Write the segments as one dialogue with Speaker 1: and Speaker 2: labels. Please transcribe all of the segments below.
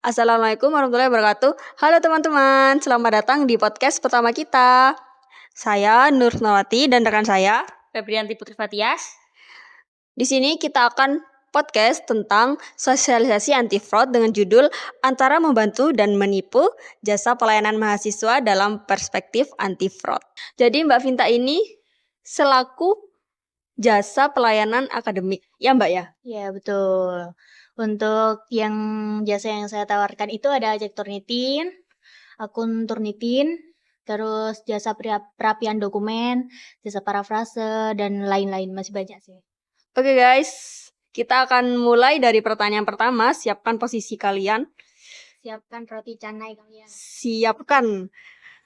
Speaker 1: Assalamualaikum warahmatullahi wabarakatuh. Halo teman-teman, selamat datang di podcast pertama kita. Saya Nur Nawati dan rekan saya
Speaker 2: Febrianti Putri Fatias.
Speaker 1: Di sini kita akan podcast tentang sosialisasi anti fraud dengan judul Antara Membantu dan Menipu, Jasa Pelayanan Mahasiswa dalam Perspektif Anti Fraud. Jadi Mbak Vinta ini selaku jasa pelayanan akademik, ya Mbak ya?
Speaker 3: Ya, betul. Untuk jasa yang saya tawarkan itu ada cek Turnitin, akun Turnitin, terus jasa perapian dokumen, jasa parafrase, dan lain-lain. Masih banyak sih.
Speaker 1: Oke guys, kita akan mulai dari pertanyaan pertama. Siapkan posisi kalian.
Speaker 3: Siapkan roti canai kalian.
Speaker 1: Siapkan.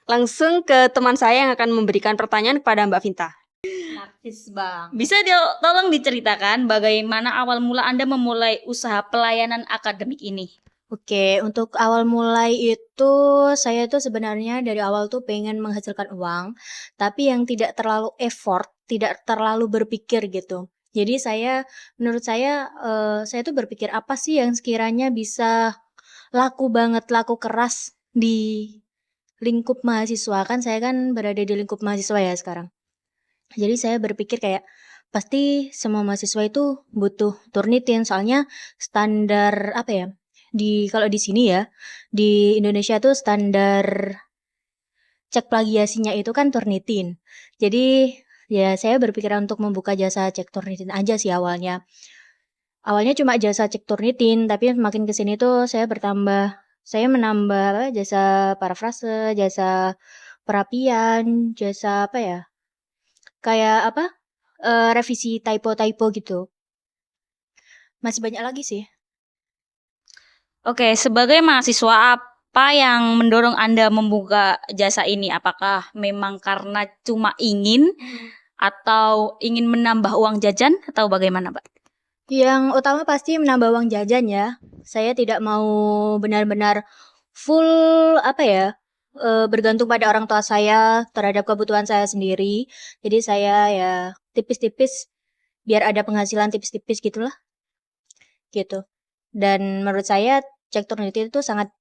Speaker 1: Langsung ke teman saya yang akan memberikan pertanyaan kepada Mbak Vinta.
Speaker 3: Narsis bang.
Speaker 2: Bisa tolong diceritakan bagaimana awal mula Anda memulai usaha pelayanan akademik ini?
Speaker 3: Oke, untuk awal mulai itu saya tuh sebenarnya dari awal tuh pengen menghasilkan uang, tapi yang tidak terlalu effort, tidak terlalu berpikir gitu. Jadi menurut saya tuh berpikir apa sih yang sekiranya bisa laku banget, laku keras di lingkup mahasiswa. Kan saya kan berada di lingkup mahasiswa ya sekarang. Jadi saya berpikir kayak pasti semua mahasiswa itu butuh Turnitin, soalnya standar apa ya? Kalau di sini ya, di Indonesia tuh standar cek plagiasinya itu kan Turnitin. Jadi ya saya berpikiran untuk membuka jasa cek Turnitin aja sih awalnya. Awalnya cuma jasa cek Turnitin, tapi makin kesini tuh saya menambah jasa parafrase, jasa perapian, jasa apa ya? Kayak revisi typo-typo gitu. Masih banyak lagi sih.
Speaker 2: Oke, sebagai mahasiswa apa yang mendorong Anda membuka jasa ini? Apakah memang karena cuma ingin atau ingin menambah uang jajan atau bagaimana, Mbak?
Speaker 3: Yang utama pasti menambah uang jajan ya. Saya tidak mau benar-benar full bergantung pada orang tua saya terhadap kebutuhan saya sendiri. Jadi saya ya tipis-tipis biar ada penghasilan tipis-tipis gitulah. Gitu. Dan menurut saya cek Turnitin itu sangat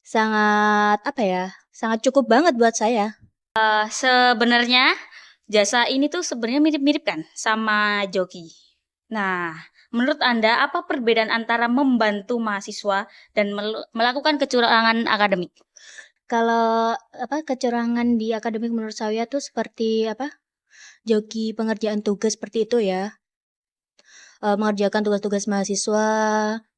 Speaker 3: sangat cukup banget buat saya.
Speaker 2: Sebenarnya jasa ini tuh sebenarnya mirip-mirip kan sama joki. Nah, menurut Anda apa perbedaan antara membantu mahasiswa dan melakukan kecurangan akademik?
Speaker 3: Kalau kecurangan di akademik menurut saya tuh seperti joki pengerjaan tugas seperti itu ya. Mengerjakan tugas-tugas mahasiswa,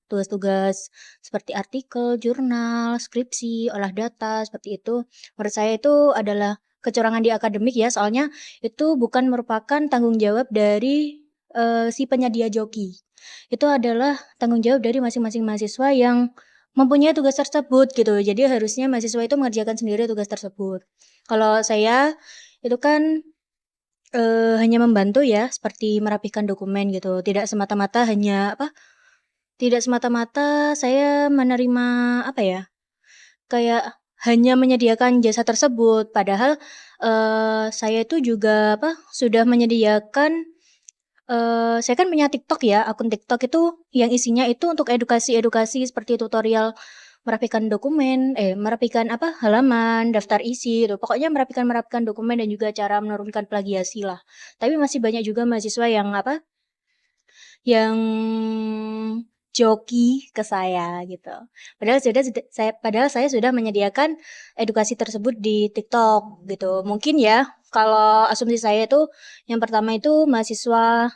Speaker 3: tugas-tugas seperti artikel, jurnal, skripsi, olah data seperti itu. Menurut saya itu adalah kecurangan di akademik ya, soalnya itu bukan merupakan tanggung jawab dari si penyedia joki. Itu adalah tanggung jawab dari masing-masing mahasiswa yang mempunyai tugas tersebut gitu. Jadi harusnya mahasiswa itu mengerjakan sendiri tugas tersebut. Kalau saya itu kan hanya membantu ya, seperti merapikan dokumen gitu. Tidak semata-mata saya menerima kayak hanya menyediakan jasa tersebut. Padahal saya itu juga sudah menyediakan saya kan punya TikTok ya, akun TikTok itu yang isinya itu untuk edukasi seperti tutorial merapikan halaman, daftar isi gitu. Pokoknya merapikan dokumen dan juga cara menurunkan plagiasi lah. Tapi masih banyak juga mahasiswa yang joki ke saya gitu. Padahal saya sudah menyediakan edukasi tersebut di TikTok gitu. Mungkin ya kalau asumsi saya itu yang pertama itu mahasiswa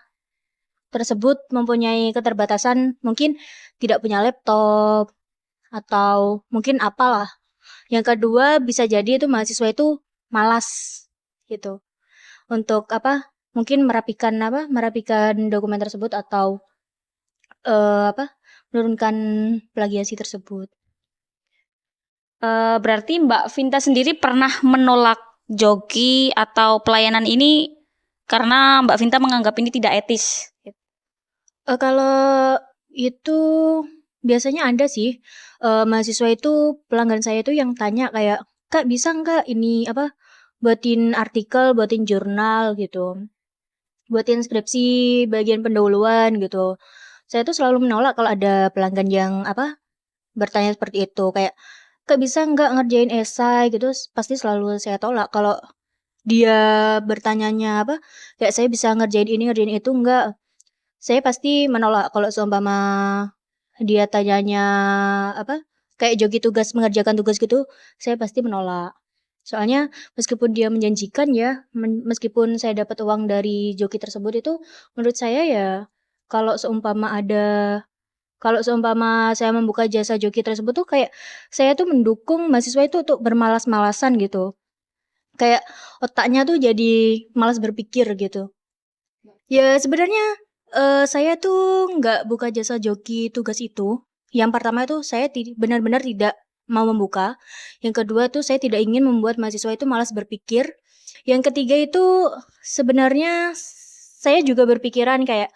Speaker 3: tersebut mempunyai keterbatasan, mungkin tidak punya laptop atau mungkin apalah. Yang kedua bisa jadi itu mahasiswa itu malas gitu untuk mungkin merapikan dokumen tersebut atau menurunkan plagiasi tersebut.
Speaker 2: Berarti Mbak Vinta sendiri pernah menolak joki atau pelayanan ini karena Mbak Vinta menganggap ini tidak etis.
Speaker 3: Kalau itu biasanya ada sih mahasiswa itu, pelanggan saya itu yang tanya kayak, "Kak, bisa nggak ini buatin artikel, buatin jurnal gitu. buatin skripsi bagian pendahuluan gitu. Saya tuh selalu menolak kalau ada pelanggan yang bertanya seperti itu kayak, "Kak bisa nggak ngerjain esai?" Gitu, pasti selalu saya tolak. Kalau dia bertanyanya kayak, "Saya bisa ngerjain itu nggak?" Saya pasti menolak. Kalau seumpama dia tanyanya kayak joki tugas, mengerjakan tugas gitu, saya pasti menolak. Soalnya meskipun dia menjanjikan ya, meskipun saya dapat uang dari joki tersebut itu, menurut saya ya kalau seumpama ada kalau seumpama saya membuka jasa joki tersebut tuh kayak saya tuh mendukung mahasiswa itu untuk bermalas-malasan gitu. Kayak otaknya tuh jadi malas berpikir gitu. Ya sebenarnya, saya tuh nggak buka jasa joki tugas itu. Yang pertama itu saya benar-benar tidak mau membuka. Yang kedua tuh saya tidak ingin membuat mahasiswa itu malas berpikir. Yang ketiga itu sebenarnya saya juga berpikiran kayak,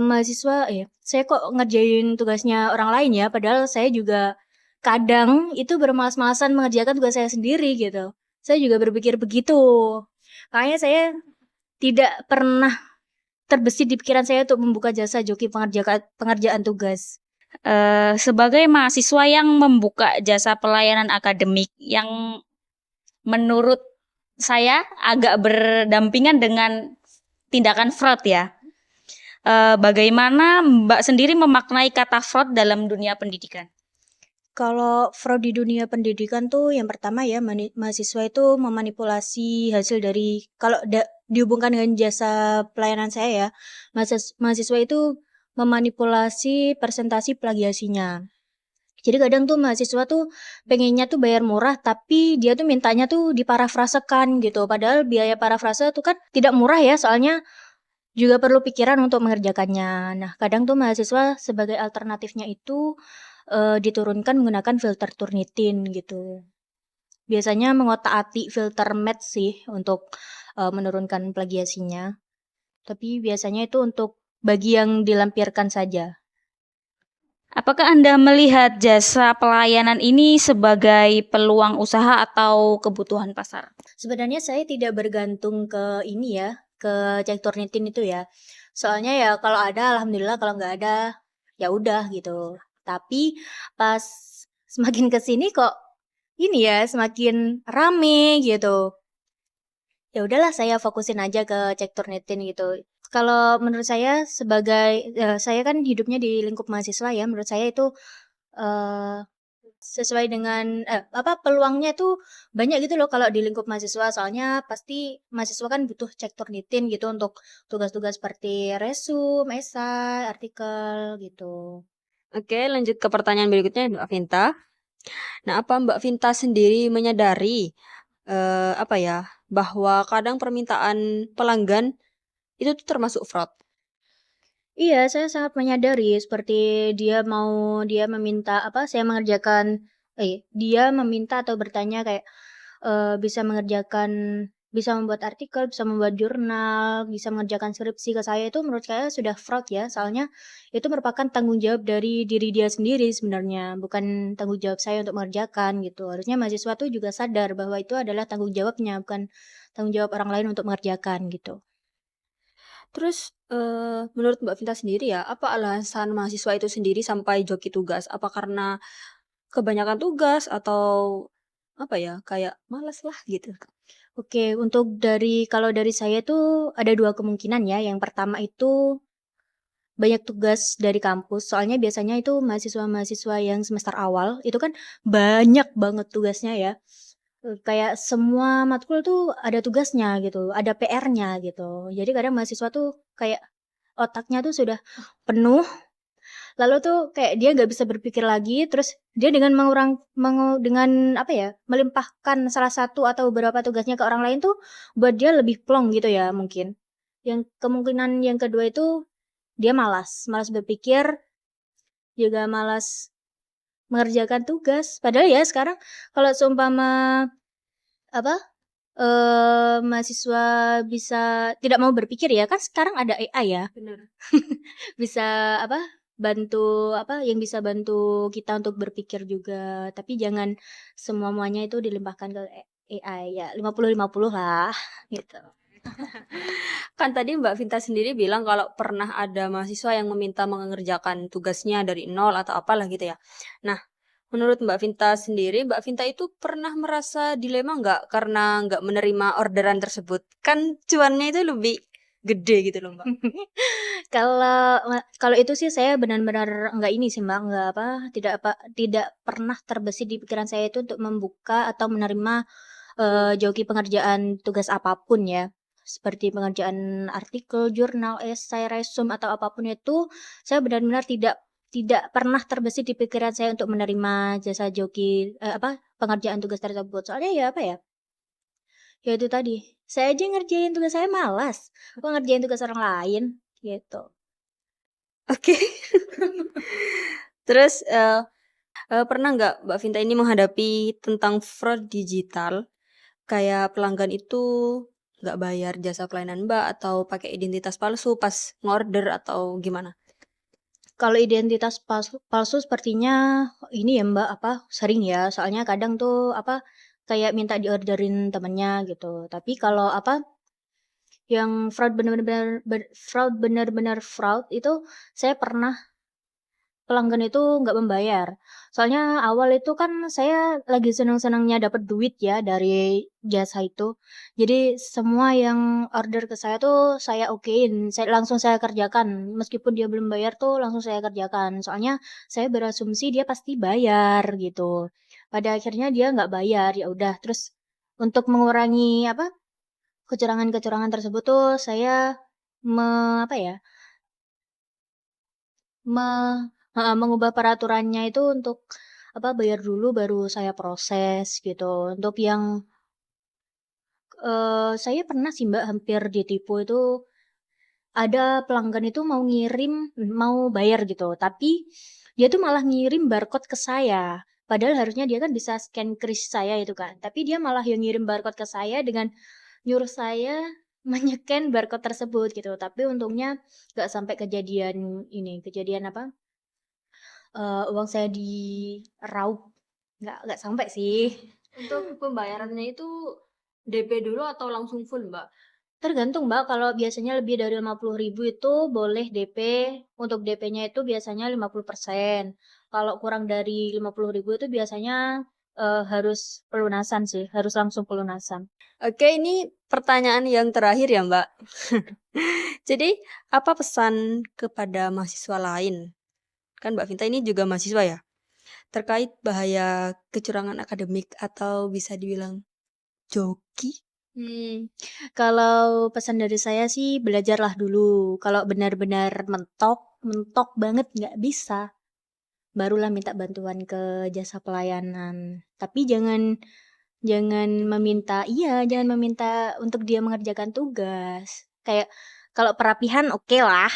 Speaker 3: mahasiswa saya kok ngerjain tugasnya orang lain ya, padahal saya juga kadang itu bermalas-malasan mengerjakan tugas saya sendiri gitu. Saya juga berpikir begitu. Makanya saya tidak pernah terbesit di pikiran saya untuk membuka jasa joki pengerjaan tugas.
Speaker 2: Sebagai mahasiswa yang membuka jasa pelayanan akademik yang menurut saya agak berdampingan dengan tindakan fraud ya. Bagaimana Mbak sendiri memaknai kata fraud dalam dunia pendidikan?
Speaker 3: Kalau fraud di dunia pendidikan tuh yang pertama ya mahasiswa itu memanipulasi hasil dari kalau dihubungkan dengan jasa pelayanan saya ya, mahasiswa itu memanipulasi presentasi plagiasinya. Jadi kadang tuh mahasiswa tuh pengennya tuh bayar murah tapi dia tuh mintanya tuh diparafrasekan gitu. Padahal biaya parafrase tuh kan tidak murah ya soalnya juga perlu pikiran untuk mengerjakannya. Nah, kadang tuh mahasiswa sebagai alternatifnya itu diturunkan menggunakan filter Turnitin gitu. Biasanya mengotak-atik filter matte sih untuk menurunkan plagiasinya. Tapi biasanya itu untuk bagi yang dilampirkan saja.
Speaker 2: Apakah Anda melihat jasa pelayanan ini sebagai peluang usaha atau kebutuhan pasar?
Speaker 3: Sebenarnya saya tidak bergantung ke ini ya, ke cek Turnitin itu ya. Soalnya ya kalau ada alhamdulillah, kalau nggak ada ya udah gitu. Tapi pas semakin ke sini kok ini ya semakin rame gitu. Ya udahlah saya fokusin aja ke cek Turnitin gitu. Kalau menurut saya saya kan hidupnya di lingkup mahasiswa ya, menurut saya itu eh sesuai dengan peluangnya itu banyak gitu loh kalau di lingkup mahasiswa. Soalnya pasti mahasiswa kan butuh cek Turnitin gitu untuk tugas-tugas seperti resume, esai, artikel gitu.
Speaker 1: Oke, lanjut ke pertanyaan berikutnya, Mbak Vinta. Nah, apa Mbak Vinta sendiri menyadari bahwa kadang permintaan pelanggan itu tuh termasuk fraud?
Speaker 3: Iya, saya sangat menyadari seperti dia meminta saya mengerjakan dia meminta atau bertanya kayak bisa membuat artikel, bisa membuat jurnal, bisa mengerjakan skripsi ke saya itu menurut saya sudah fraud ya. Soalnya itu merupakan tanggung jawab dari diri dia sendiri sebenarnya, bukan tanggung jawab saya untuk mengerjakan gitu. Harusnya mahasiswa tuh juga sadar bahwa itu adalah tanggung jawabnya, bukan tanggung jawab orang lain untuk mengerjakan gitu.
Speaker 1: Terus, menurut Mbak Vinta sendiri ya, apa alasan mahasiswa itu sendiri sampai joki tugas? Apa karena kebanyakan tugas atau apa ya, kayak males lah gitu?
Speaker 3: Oke, kalau dari saya tuh ada 2 kemungkinan ya. Yang pertama itu banyak tugas dari kampus, soalnya biasanya itu mahasiswa-mahasiswa yang semester awal, itu kan banyak banget tugasnya ya. Kayak semua matkul tuh ada tugasnya gitu, ada PR-nya gitu. Jadi kadang mahasiswa tuh kayak otaknya tuh sudah penuh, lalu tuh kayak dia nggak bisa berpikir lagi, terus dia dengan dengan melimpahkan salah satu atau beberapa tugasnya ke orang lain tuh buat dia lebih plong gitu ya mungkin. Yang kemungkinan yang kedua itu dia malas berpikir, juga malas mengerjakan tugas. Padahal ya sekarang kalau seumpama apa mahasiswa bisa tidak mau berpikir ya, kan sekarang ada AI ya.
Speaker 1: Bener.
Speaker 3: Bisa yang bisa bantu kita untuk berpikir juga, tapi jangan semua-muanya itu dilimpahkan ke AI ya, 50-50 lah, gitu.
Speaker 1: Kan tadi Mbak Vinta sendiri bilang kalau pernah ada mahasiswa yang meminta mengerjakan tugasnya dari nol atau apalah gitu ya. Nah, menurut Mbak Vinta sendiri, Mbak Vinta itu pernah merasa dilema nggak karena nggak menerima orderan tersebut? Kan cuannya itu lebih gede gitu loh Mbak.
Speaker 3: Kalau itu sih saya benar-benar nggak ini sih Mbak, nggak tidak pernah terbesit di pikiran saya itu untuk membuka atau menerima joki pengerjaan tugas apapun ya. Seperti pengerjaan artikel, jurnal, esai, resume atau apapun itu, saya benar-benar tidak pernah terbesit di pikiran saya untuk menerima jasa joki pengerjaan tugas tersebut. Soalnya ya apa ya? Ya itu tadi, saya aja ngerjain tugas saya malas. Kok ngerjain tugas orang lain gitu.
Speaker 1: Oke. Terus pernah nggak Mbak Vinta ini menghadapi tentang fraud digital? Kayak pelanggan itu nggak bayar jasa pelayanan Mbak atau pakai identitas palsu pas ngorder atau gimana?
Speaker 3: Kalau identitas palsu sepertinya ini ya Mbak, sering ya. Soalnya kadang tuh kayak minta diorderin temennya gitu. Tapi kalau yang fraud bener-bener fraud itu saya pernah pelanggan itu nggak membayar. Soalnya awal itu kan saya lagi seneng-senengnya dapat duit ya dari jasa itu. Jadi semua yang order ke saya tuh saya okein, langsung saya kerjakan. Meskipun dia belum bayar tuh langsung saya kerjakan. Soalnya saya berasumsi dia pasti bayar gitu. Pada akhirnya dia nggak bayar, ya udah. Terus untuk mengurangi kecurangan-kecurangan tersebut tuh saya apa ya? Me mengubah peraturannya itu untuk bayar dulu baru saya proses gitu. Untuk yang saya pernah sih Mbak hampir ditipu itu, ada pelanggan itu mau bayar gitu, tapi dia tuh malah ngirim barcode ke saya. Padahal harusnya dia kan bisa scan kris saya itu kan, tapi dia malah yang ngirim barcode ke saya dengan nyuruh saya menyekan barcode tersebut gitu. Tapi untungnya nggak sampai kejadian uang saya diraup, nggak sampai sih.
Speaker 1: Untuk pembayarannya itu DP dulu atau langsung full, Mbak?
Speaker 3: Tergantung Mbak, kalau biasanya lebih dari 50.000 itu boleh DP, untuk DP-nya itu biasanya 50%. Kalau kurang dari 50.000 itu biasanya harus pelunasan sih, harus langsung pelunasan.
Speaker 1: Oke, ini pertanyaan yang terakhir ya, Mbak. Jadi, apa pesan kepada mahasiswa lain? Kan Mbak Vinta ini juga mahasiswa ya, terkait bahaya kecurangan akademik atau bisa dibilang joki?
Speaker 3: Kalau pesan dari saya sih belajarlah dulu. Kalau benar-benar mentok banget nggak bisa, barulah minta bantuan ke jasa pelayanan. Tapi jangan meminta untuk dia mengerjakan tugas. Kayak kalau perapihan oke lah.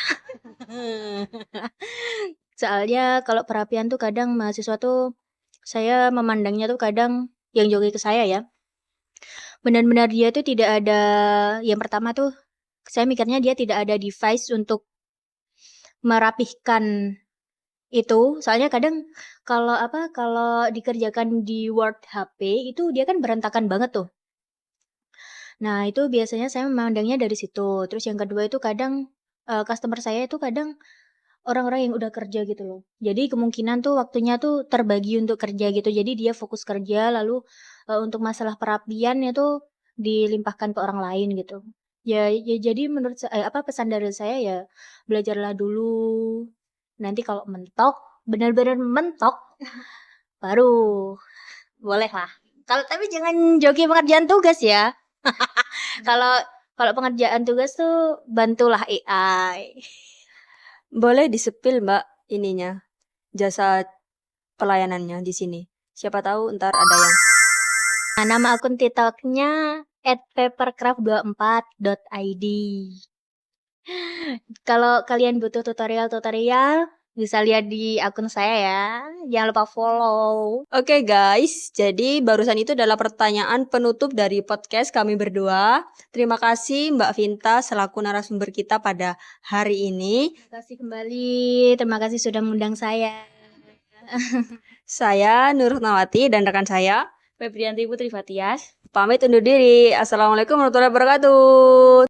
Speaker 3: Soalnya kalau perapian tuh kadang mahasiswa tuh saya memandangnya tuh kadang yang joki ke saya ya. Benar-benar dia tuh tidak ada, yang pertama tuh saya mikirnya dia tidak ada device untuk merapihkan itu. Soalnya kadang kalau dikerjakan di Word HP itu dia kan berantakan banget tuh. Nah, itu biasanya saya memandangnya dari situ. Terus yang kedua itu kadang customer saya itu kadang orang-orang yang udah kerja gitu loh. Jadi kemungkinan tuh waktunya tuh terbagi untuk kerja gitu. Jadi dia fokus kerja, lalu untuk masalah perapian itu dilimpahkan ke orang lain gitu. Ya jadi pesan dari saya ya belajarlah dulu. Nanti kalau mentok, benar-benar mentok, baru boleh lah. Kalau tapi jangan joki pengerjaan tugas ya. Kalau kalau pengerjaan tugas tuh bantulah AI.
Speaker 1: Boleh disepil, Mbak, ininya, jasa pelayanannya di sini. Siapa tahu ntar ada yang
Speaker 3: Nah, nama akun TikToknya @papercraft24.id. Kalau kalian butuh tutorial bisa lihat di akun saya ya. Jangan lupa follow.
Speaker 1: Oke guys, jadi barusan itu adalah pertanyaan penutup dari podcast kami berdua. Terima kasih Mbak Vinta selaku narasumber kita pada hari ini.
Speaker 3: Terima kasih kembali. Terima kasih sudah mengundang saya.
Speaker 1: Saya Nur Nawati dan rekan saya
Speaker 2: Febrianti Putri Fatias.
Speaker 1: Pamit undur diri. Assalamualaikum warahmatullahi wabarakatuh.